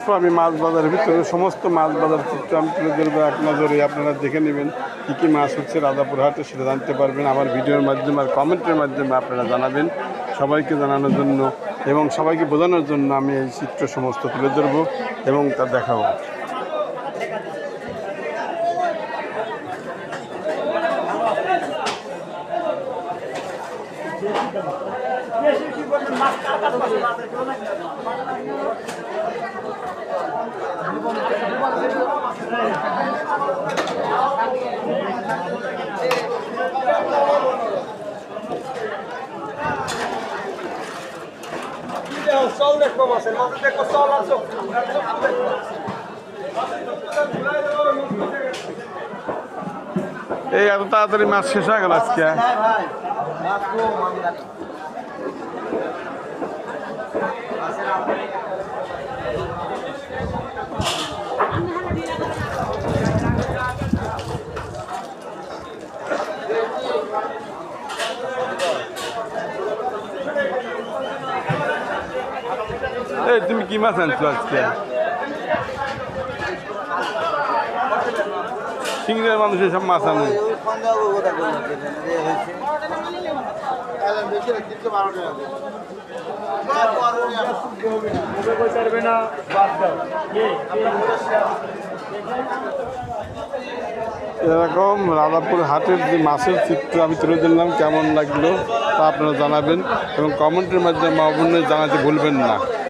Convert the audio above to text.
আমি মাছ বাজারের ভিতরে সমস্ত মাছ বাজার চিত্র আমি তুলে ধরবো এক নজরে। আপনারা দেখে নেবেন কী কী মাছ হচ্ছে রাজাপুর হাটে, সেটা জানতে পারবেন আমার ভিডিওর মাধ্যমে আর কমেন্টের মাধ্যমে আপনারা জানাবেন। সবাইকে জানানোর জন্য এবং সবাইকে বোঝানোর জন্য আমি এই চিত্র সমস্ত তুলে ধরবো এবং তা দেখাবো। Sol দেখবো মাছের মাঝে দেখবো চল আর চোখ এই এত তাড়াতাড়ি মাছ শেষ হয়ে গেল আজকে। এই তুমি কি মাছ আনছো আজকে? সিংড়ের মানুষ এসব মাছ আনে। এরকম রাজাপুর হাটের যে মাছের চিত্র আমি তুলে ধরলাম, কেমন লাগলো তা আপনারা জানাবেন এবং কমেন্টের মাধ্যমে অবশ্যই জানাতে ভুলবেন না।